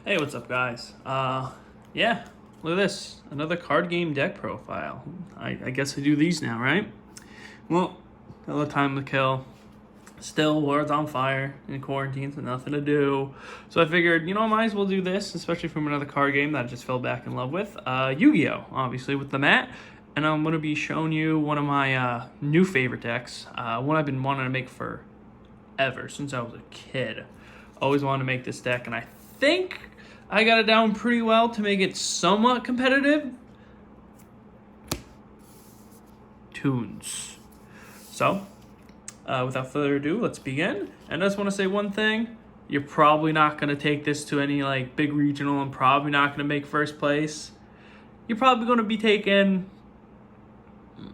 Hey, what's up, guys? Yeah, look at this. Another card game deck profile. I guess I do these now, right? Well, another time to kill. Still, world's on fire in quarantine, so nothing to do. So I figured, I might as well do this, especially from another card game that I just fell back in love with. Yu-Gi-Oh, obviously, with the mat. And I'm going to be showing you one of my new favorite decks. One I've been wanting to make forever, since I was a kid. Always wanted to make this deck, and I think I got it down pretty well to make it somewhat competitive. Toons. So, without further ado, let's begin. And I just want to say one thing. You're probably not going to take this to any big regional and probably not going to make first place. You're probably going to be taking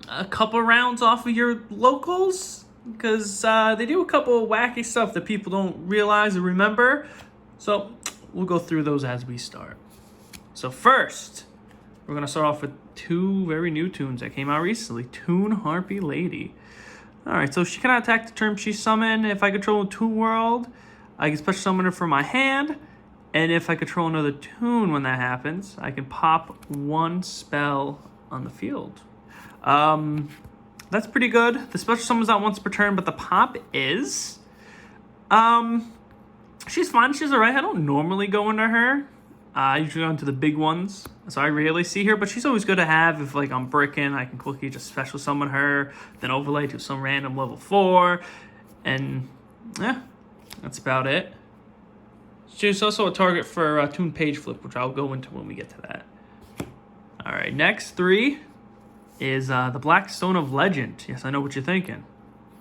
a couple rounds off of your locals because they do a couple of wacky stuff that people don't realize or remember. So we'll go through those as we start. So first, we're going to start off with two very new tunes that came out recently. Toon Harpy Lady. Alright, so she cannot attack the turn she's summoned. If I control a Toon world, I can special summon her from my hand. And if I control another Toon when that happens, I can pop one spell on the field. That's pretty good. The special summons out once per turn, but the pop is... she's fine. She's alright. I don't normally go into her. I usually go into the big ones, so I rarely see her, but she's always good to have if I'm bricking. I can quickly just special summon her, then overlay to some random level 4, and yeah, that's about it. She's also a target for Toon Page Flip, which I'll go into when we get to that. Alright, next three is the Black Stone of Legend. Yes, I know what you're thinking.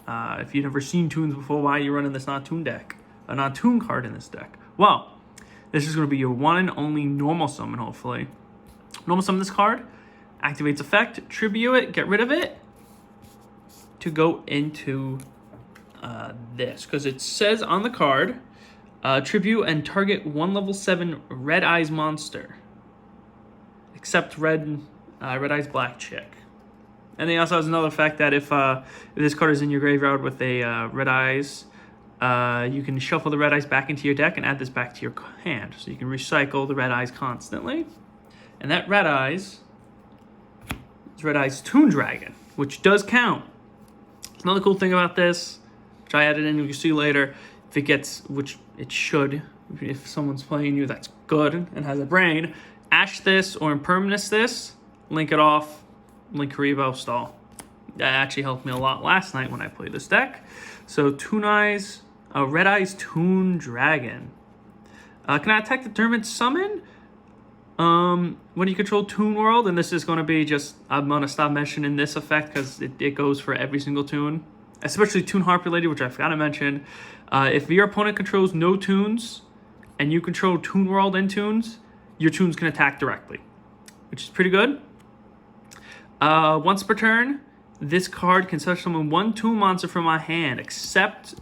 If you've never seen Toons before, why are you running this non-Toon deck? A non-Toon card in this deck? Well, this is going to be your one and only normal summon, hopefully. Normal summon this card, activates effect, tribute it, get rid of it, to go into this. Because it says on the card, tribute and target one level 7 Red Eyes monster. Except Red Eyes Black Chick. And then also has another effect that if this card is in your graveyard with a Red Eyes, you can shuffle the Red Eyes back into your deck and add this back to your hand. So you can recycle the Red Eyes constantly. And that Red Eyes is Red Eyes Toon Dragon, which does count. Another cool thing about this, which I added in, you can see later, if it gets, which it should, if someone's playing you that's good and has a brain, Ash this or Impermanence this, link it off, link Karibo, stall. That actually helped me a lot last night when I played this deck. So Red Eyes Toon Dragon. Can I attack the tournament summon? When you control Toon World, and this is going to be just, I'm going to stop mentioning this effect because it goes for every single Toon. Especially Toon Harpy Lady, which I forgot to mention. If your opponent controls no Toons, and you control Toon World and Toons, your Toons can attack directly, which is pretty good. Once per turn, this card can special summon one Toon monster from my hand, except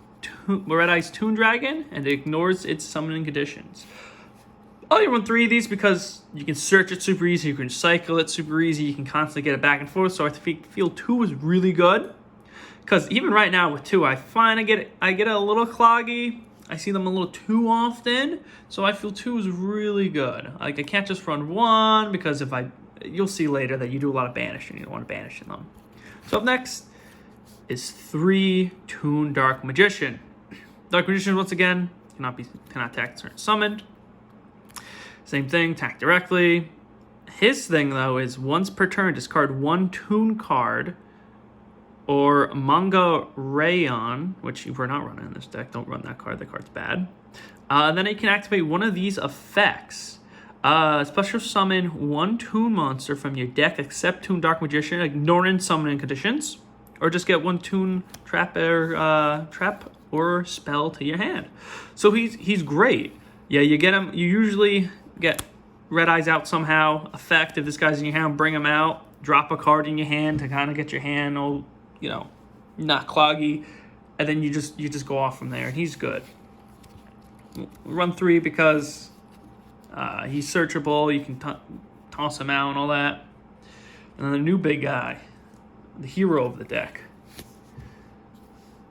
Red Eyes Toon Dragon, and it ignores its summoning conditions. I'll only run 3 of these because you can search it super easy, you can cycle it super easy, you can constantly get it back and forth, so I feel 2 is really good. Because even right now with 2, I find I get a little cloggy. I see them a little too often, so I feel 2 is really good. I can't just run 1 because you'll see later that you do a lot of banishing. You don't want to banish them. So up next is 3 Toon Dark Magician. Dark Magician, once again, cannot attack turn summoned. Same thing, attack directly. His thing though is once per turn, discard 1 Toon card or Manga Rayon, which we're not running in this deck. Don't run that card. The card's bad. Then you can activate one of these effects. Special summon 1 Toon monster from your deck except Toon Dark Magician, ignoring summoning conditions, or just get 1 Toon trap or spell to your hand. So he's great. Yeah, you get him. You usually get Red Eyes out somehow. Effect if this guy's in your hand, bring him out. Drop a card in your hand to kind of get your hand all, not cloggy, and then you just go off from there. And he's good. Run 3 because he's searchable. You can toss him out and all that. And then the new big guy, the hero of the deck,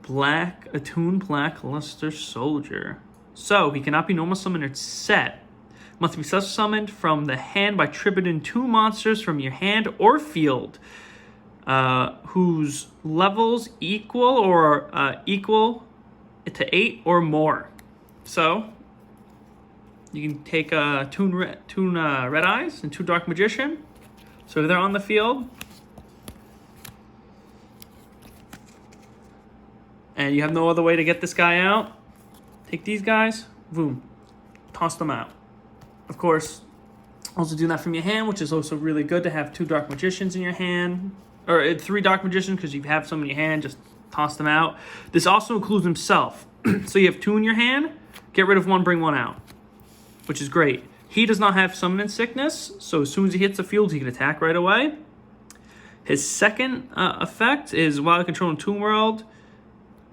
Toon Black Luster Soldier. So he cannot be normal summoned or set, Must be special summoned from the hand by tributing 2 monsters from your hand or field, whose levels equal to 8 or more. So you can take Toon Red Eyes and 2 Dark Magician. So if they're on the field, and you have no other way to get this guy out, take these guys, boom, toss them out. Of course, also do that from your hand, which is also really good to have 2 Dark Magicians in your hand, or 3 Dark Magicians, because you have some in your hand, just toss them out. This also includes himself. So you have 2 in your hand, get rid of 1, bring 1 out, which is great. He does not have Summoning Sickness, so as soon as he hits the field, he can attack right away. His second effect is while you control Toon World,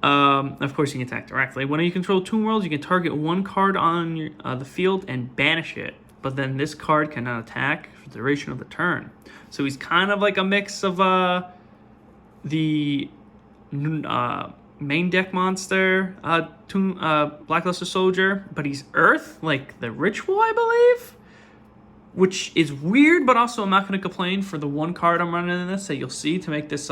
of course you can attack directly. When you control Toon World, you can target 1 card on your, the field and banish it. But then this card cannot attack for the duration of the turn. So he's kind of like a mix of the main deck monster, Blackluster Soldier, but he's Earth, like the Ritual, I believe? Which is weird, but also I'm not going to complain for the 1 card I'm running in this that you'll see to make this,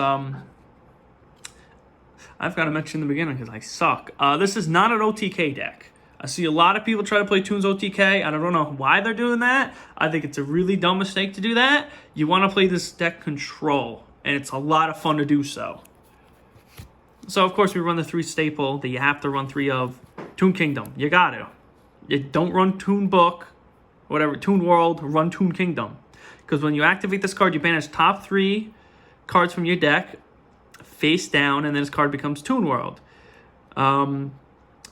I've got to mention in the beginning because I suck. This is not an OTK deck. I see a lot of people try to play Toons OTK. I don't know why they're doing that. I think it's a really dumb mistake to do that. You want to play this deck Control, and it's a lot of fun to do so. So, of course, we run the 3 staple that you have to run 3 of. Toon Kingdom. You got to. You don't run Toon Book, whatever, Toon World, run Toon Kingdom. Because when you activate this card, you banish top 3 cards from your deck face down, and then this card becomes Toon World.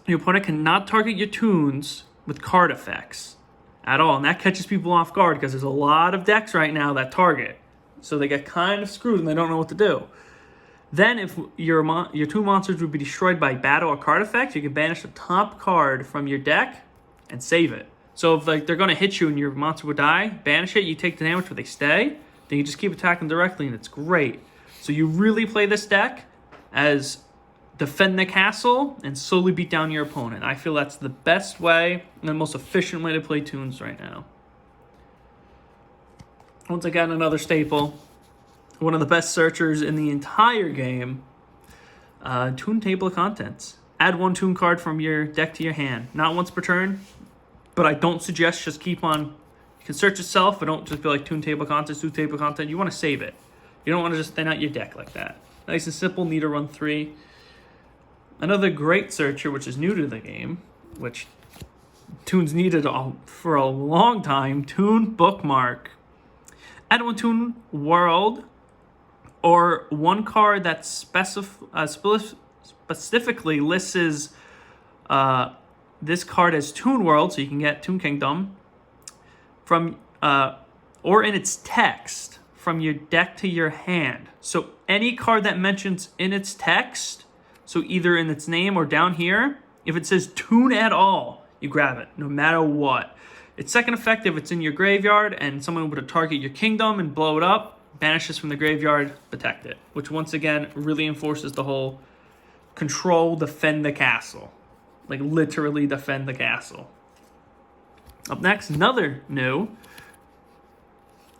Your opponent cannot target your Toons with card effects at all. And that catches people off guard because there's a lot of decks right now that target. So they get kind of screwed and they don't know what to do. Then if your 2 monsters would be destroyed by battle or card effects, you can banish the top card from your deck and save it. So if like they're going to hit you and your monster would die, banish it, you take the damage, but they stay. Then you just keep attacking directly and it's great. So you really play this deck as defend the castle and slowly beat down your opponent. I feel that's the best way and the most efficient way to play Toons right now. Once again, another staple. One of the best searchers in the entire game. Toon Table of Contents. Add 1 Toon card from your deck to your hand. Not once per turn, but I don't suggest just keep on. You can search itself, but don't just be like Toon Table of Contents, Toon Table of Contents. You want to save it. You don't want to just thin out your deck like that. Nice and simple, need to run 3. Another great searcher, which is new to the game, which Toons needed for a long time, Toon Bookmark. Add 1 Toon World, or 1 card that specifically lists this card as Toon World, so you can get Toon Kingdom, from or in its text, from your deck to your hand. So any card that mentions in its text, so either in its name or down here, if it says Toon at all, you grab it, no matter what. Its second effect, if it's in your graveyard and someone were to target your kingdom and blow it up, banish this from the graveyard, protect it. Which once again, really enforces the whole control, defend the castle. Like literally defend the castle. Up next, another new.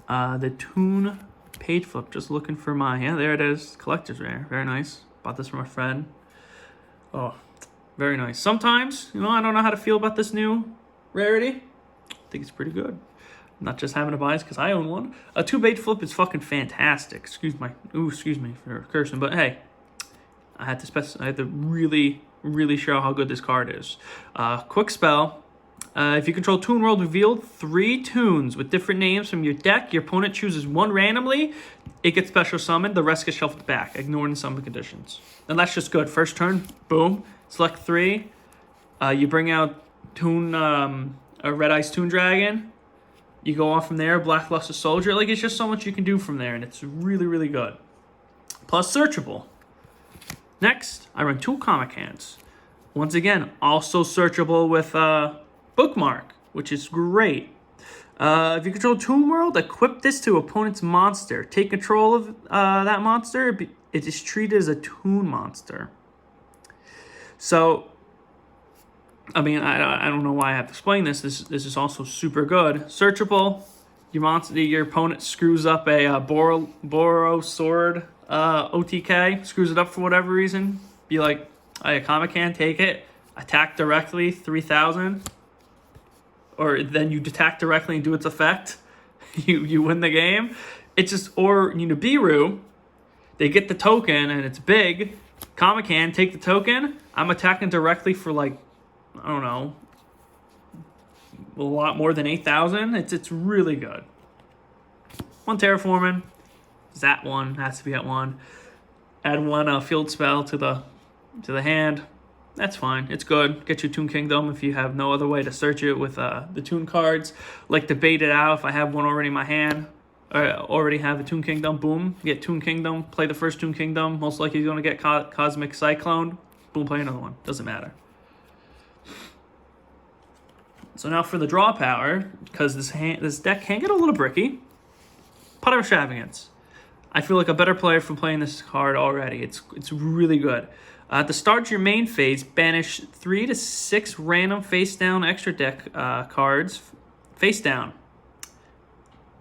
The Toon Page Flip. Just looking for my, yeah, there it is. Collector's Rare. Very nice. Bought this from a friend. Oh, very nice. Sometimes, I don't know how to feel about this new rarity. I think it's pretty good. I'm not just having to buy this because I own one. A 2 Page Flip is fucking fantastic. Excuse me for cursing, but hey, I had to really show how good this card is. Quick spell. If you control Toon World revealed 3 Toons with different names from your deck, your opponent chooses 1 randomly, it gets special summoned, the rest gets shuffled back, ignoring the summon conditions. And that's just good. First turn, boom, select 3. You bring out Toon, a Red Eyes Toon Dragon. You go off from there, Blackluster Soldier. Like, it's just so much you can do from there, and it's really good. Plus searchable. Next, I run 2 Comic Hands. Once again, also searchable with Bookmark, which is great. If you control Toon World, equip this to opponent's monster. Take control of that monster. It is treated as a Toon monster. So, I mean, I don't know why I have to explain this. This is also super good. Searchable. Your opponent screws up a Boro sword OTK, screws it up for whatever reason. Be like, a comic can take it, attack directly, 3,000. Or then you attack directly and do its effect. You win the game. It's just, or Nibiru, they get the token and it's big. Comic can take the token. I'm attacking directly for like, I don't know, a lot more than 8,000. It's really good. One terraforming. Zat one has to be at one. Add one field spell to the hand. That's fine. It's good. Get you Toon Kingdom if you have no other way to search it with the Toon cards. Like to bait it out if I have one already in my hand. Already have a Toon Kingdom. Boom. Get Toon Kingdom. Play the first Toon Kingdom. Most likely you're going to get Cosmic Cyclone. Boom. Play another one. Doesn't matter. So now for the draw power, because this deck can get a little bricky. Pot of Extravagance. I feel like a better player for playing this card already. It's really good. At the start of your main phase, banish 3 to 6 random face down extra deck cards face down.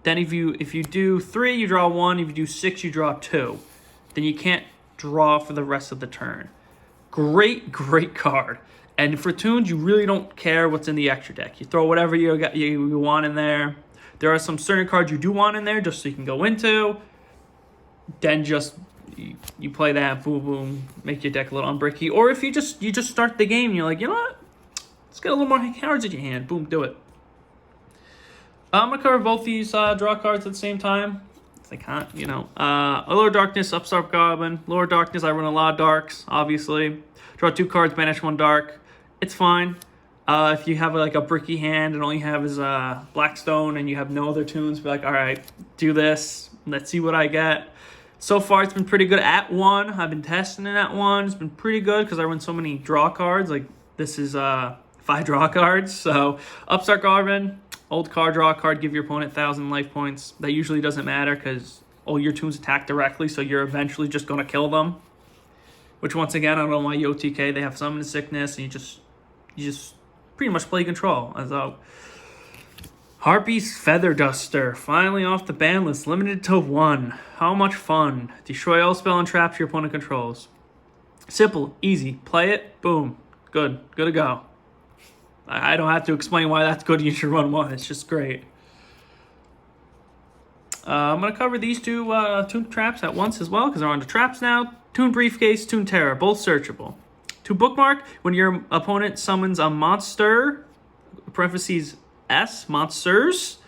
Then if you do 3, you draw 1. If you do 6, you draw 2. Then you can't draw for the rest of the turn. Great card. And for Toons, you really don't care what's in the extra deck. You throw whatever you want in there. There are some certain cards you do want in there just so you can go into. Then just you play that, boom, boom, make your deck a little unbricky. Or if you just start the game and you're like, you know what? Let's get a little more cards in your hand. Boom, do it. I'm going to cover both these draw cards at the same time. If I can't, Lower Darkness, Upstart Goblin. Lower Darkness, I run a lot of darks, obviously. Draw 2 cards, banish 1 dark. It's fine. If you have like a bricky hand and all you have is Blackstone and you have no other Toons, be like, all right, do this. Let's see what I get. So far, it's been pretty good at 1. I've been testing it at 1. It's been pretty good because I run so many draw cards. Like, this is 5 draw cards. So, Upstart Garvin, old card, draw card, give your opponent 1,000 life points. That usually doesn't matter because all your Toons attack directly, so you're eventually just going to kill them. Which, once again, I don't know why you OTK. They have Summon Sickness, and you just pretty much play control. So, Harpy's Feather Duster, finally off the ban list, limited to 1. How much fun. Destroy all spell and traps your opponent controls. Simple, easy. Play it, boom. Good to go. I don't have to explain why that's good. You should run 1. It's just great. I'm going to cover these 2 Toon traps at once as well because they're on the traps now. Toon Briefcase, Toon Terror, both searchable. To bookmark, when your opponent summons a monster, parentheses S, monsters,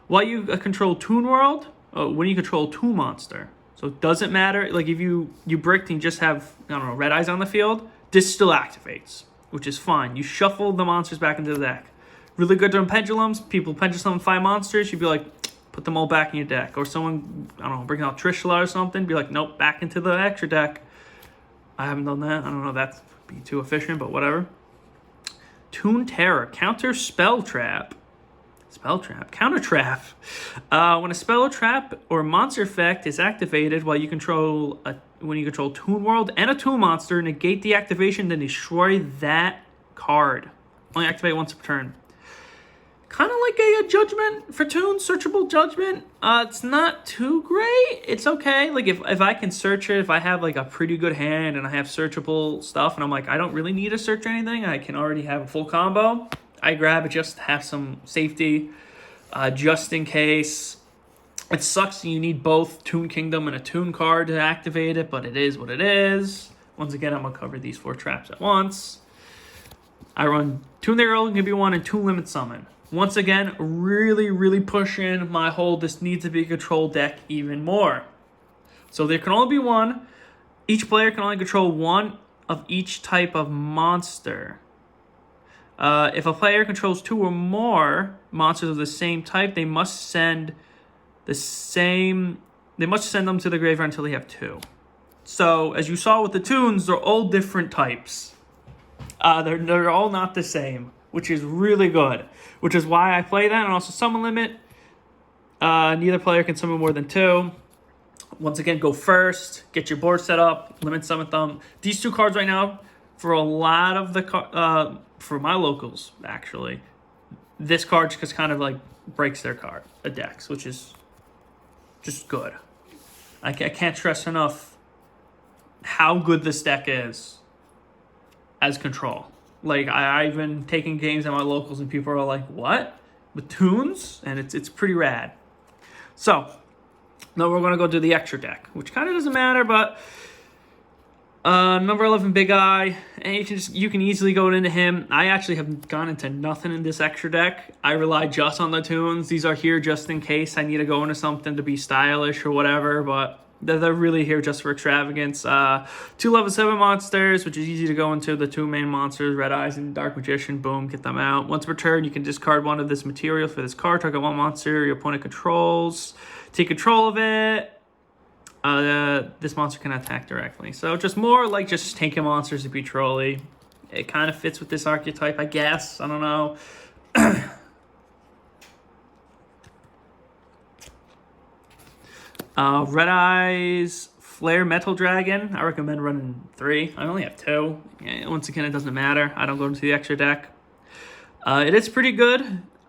while you control Toon World, when you control Toon Monster. So it doesn't matter, like if you bricked and you just have, I don't know, red eyes on the field, this still activates, which is fine. You shuffle the monsters back into the deck. Really good during pendulums. People pendulum 5 monsters, you'd be like, put them all back in your deck. Or someone, I don't know, bring out Trishula or something, be like, nope, back into the extra deck. I haven't done that. I don't know if that'd be too efficient, but whatever. Toon Terror, counter spell trap. Counter trap. When a spell trap or monster effect is activated while you control Toon World and a Toon monster, negate the activation, then destroy that card. Only activate once per turn. Kind of like a Judgment for Toons, searchable Judgment. It's not too great. It's okay. Like if I can search it, if I have like a pretty good hand and I have searchable stuff and I'm like, I don't really need to search anything, I can already have a full combo, I grab it just to have some safety, just in case. It sucks that you need both Toon Kingdom and a Toon card to activate it, but it is what it is. Once again, I'm going to cover these 4 traps at once. I run Toon the Earl, give you 1, and Toon Limit Summon. Once again, really pushing my whole this needs to be a control deck even more. So there can only be 1. Each player can only control 1 of each type of monster. If a player controls 2 or more monsters of the same type, they must send them to the graveyard until they have 2. So as you saw with the Toons, they're all different types. They're all not the same, which is really good. Which is why I play that, and also summon limit. Neither player can summon more than 2. Once again, go first. Get your board set up. Limit summon them. These 2 cards right now, for a lot of the for my locals, actually, this card just kind of like breaks their decks, which is just good. I can't stress enough how good this deck is as control. Like, I've been taking games at my locals and people are like, what? With Toons? And it's pretty rad. So, now we're going to go do the extra deck, which kind of doesn't matter, but number 11, Big Eye, and you can easily go into him. I actually have gone into nothing in this extra deck. I rely just on the Toons. These are here just in case I need to go into something to be stylish or whatever, but they're really here just for extravagance. 2 level 7 monsters, which is easy to go into. The 2 main monsters, Red Eyes and Dark Magician. Boom, get them out. Once per turn, you can discard one of this material for this card. Target one monster your opponent controls. Take control of it. This monster can attack directly. So just more like just tanking monsters to be trolly. It kind of fits with this archetype, I guess. I don't know. Red Eyes, Flare Metal Dragon. I recommend running 3. I only have 2. Once again, it doesn't matter. I don't go into the extra deck. It is pretty good.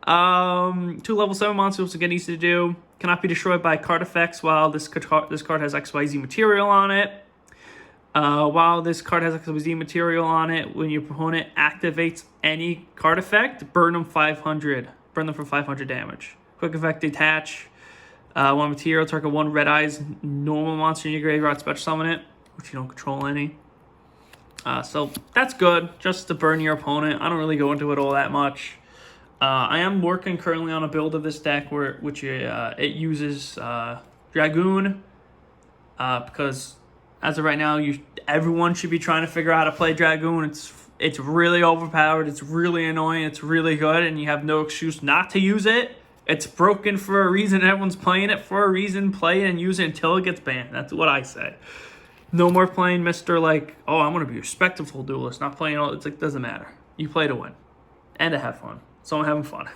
2 level 7 monsters, which again easy to do. Cannot be destroyed by card effects while this card has XYZ material on it. While this card has XYZ material on it, when your opponent activates any card effect, burn them 500. Burn them for 500 damage. Quick effect, detach. One material, target 1 Red Eyes normal monster in your graveyard, special summon it, which you don't control any. So that's good, just to burn your opponent. I don't really go into it all that much. I am working currently on a build of this deck which it uses Dragoon, because as of right now, everyone should be trying to figure out how to play Dragoon. It's really overpowered, it's really annoying, it's really good, and you have no excuse not to use it. It's broken for a reason. Everyone's playing it for a reason. Play it and use it until it gets banned. That's what I say. No more playing Mr. like, oh, I'm going to be a respectful duelist. Not playing all. It's like, doesn't matter. You play to win. And to have fun. So I'm having fun.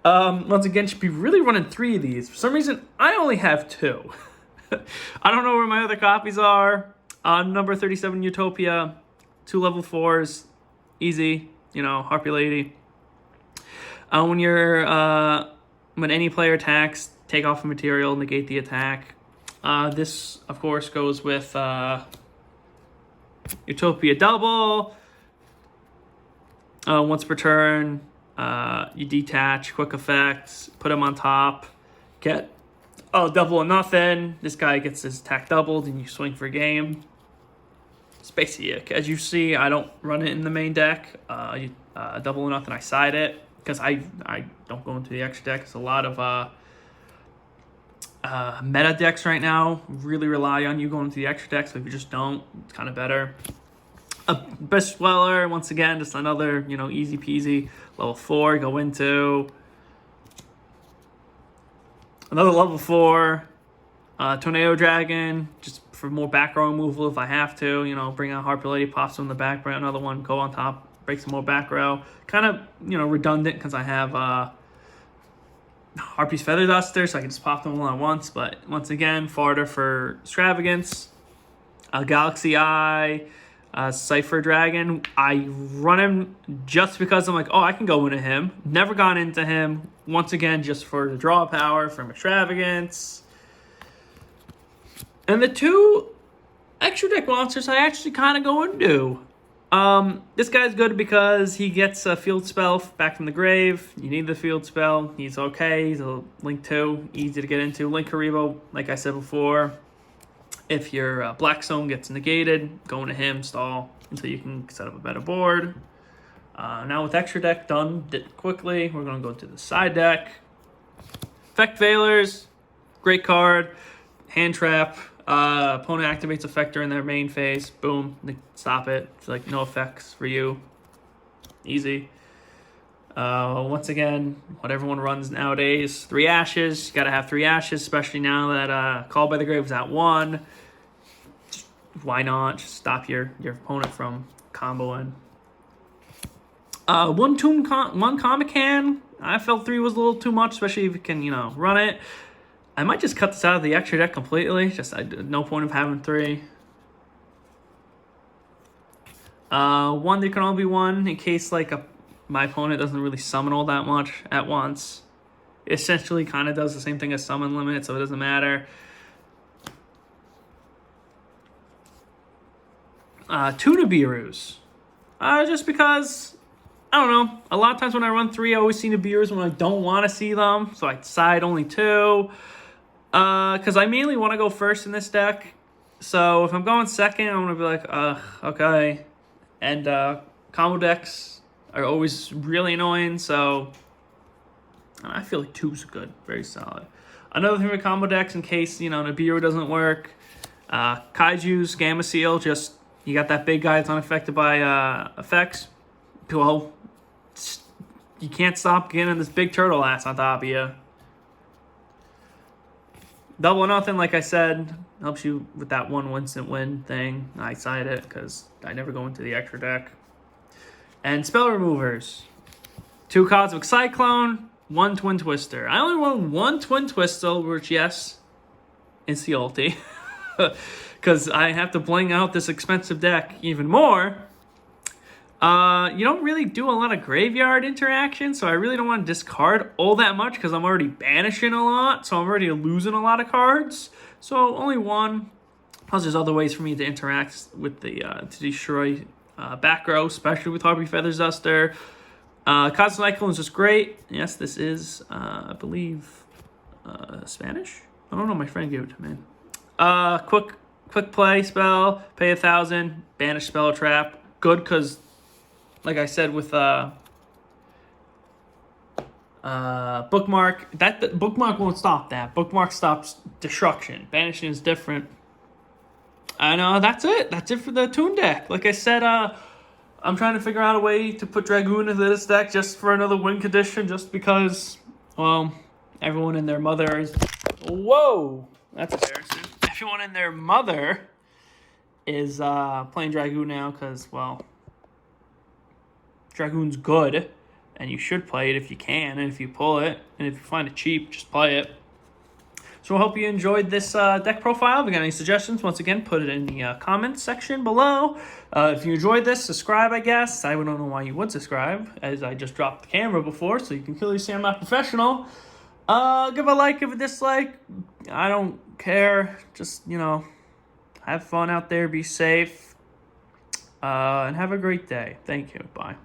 Once again, should be really running 3 of these. For some reason, I only have 2. I don't know where my other copies are. Number 37, Utopia. 2 level 4s. Easy. Harpy Lady. When any player attacks, take off a material, negate the attack. This, of course, goes with Utopia Double. Once per turn, you detach, quick effects, put him on top, get double or nothing. This guy gets his attack doubled, and you swing for game. It's basically it. As you see, I don't run it in the main deck. Double or nothing, I side it. Because I don't go into the extra deck. There's a lot of meta decks right now. Really rely on you going into the extra deck. So if you just don't, it's kind of better. Best Dweller, once again, just another, easy peasy. Level 4, go into. Another level 4. Tornado Dragon, just for more back row removal if I have to. Bring out Harpy Lady, pops on the back, bring another one, go on top. Break some more back row. Kind of, redundant because I have Harpy's Feather Duster, so I can just pop them all at once. But once again, Farter for extravagance. Galaxy Eye, Cypher Dragon. I run him just because I'm like, oh, I can go into him. Never gone into him. Once again, just for the draw power from extravagance. And the 2 extra deck monsters I actually kind of go into. This guy's good because he gets a field spell back from the grave. You need the field spell. He's okay. He's a Link 2, easy to get into. Link Haribo, like I said before. If your Black Zone gets negated, go into him, stall until you can set up a better board. Now with extra deck done quickly, we're going to go to the side deck. Effect Veilers, great card. Hand Trap. Opponent activates Effector in their main phase. Boom. Stop it. It's like no effects for you. Easy. Once again, what everyone runs nowadays. 3 Ashes. You gotta have 3 Ashes, especially now that Call by the Grave is at 1. Why not? Just stop your opponent from comboing. One Toon, one Comic Can. I felt 3 was a little too much, especially if you can, run it. I might just cut this out of the extra deck completely. Just no point of having 3. One, there can only be one in case like my opponent doesn't really summon all that much at once. It essentially kind of does the same thing as summon limit, so it doesn't matter. Two Nibiru's. Just because, I don't know, a lot of times when I run 3, I always see Nibiru's when I don't want to see them, so I decide only 2. Because I mainly want to go first in this deck, so if I'm going second, I'm going to be like, okay. And combo decks are always really annoying, so I feel like 2's good, very solid. Another thing with combo decks, in case, Nibiru doesn't work, Kaiju's Gamma Seal, just, you got that big guy that's unaffected by effects. Well, you can't stop getting this big turtle ass on top of you. Double or nothing, like I said, helps you with that one instant win thing. I side it because I never go into the extra deck. And spell removers. 2 Cosmic Cyclone, 1 Twin Twister. I only want 1 Twin Twister, which, yes, it's the ulti. Because I have to bling out this expensive deck even more. You don't really do a lot of graveyard interaction, so I really don't want to discard all that much because I'm already banishing a lot, so I'm already losing a lot of cards. So only 1. Plus, there's other ways for me to interact with the to destroy back row, especially with Harpy Feathers Duster. Cosmic Cyclone is just great. Yes, this is, I believe, Spanish. I don't know. My friend gave it to me. Quick play spell. Pay 1,000. Banish spell trap. Good because, like I said, with bookmark, that bookmark won't stop that. Bookmark stops destruction. Banishing is different. And that's it. That's it for the Toon deck. Like I said, I'm trying to figure out a way to put Dragoon into this deck just for another win condition, just because, well, everyone and their mother is... Whoa! That's embarrassing. Everyone and their mother is playing Dragoon now because, well, Dragoon's good, and you should play it if you can, and if you pull it, and if you find it cheap, just play it. So I hope you enjoyed this deck profile. If you got any suggestions, once again, put it in the comments section below. If you enjoyed this, subscribe, I guess. I don't know why you would subscribe, as I just dropped the camera before, so you can clearly see I'm not professional. Give a like, give a dislike. I don't care. Just, have fun out there, be safe, and have a great day. Thank you. Bye.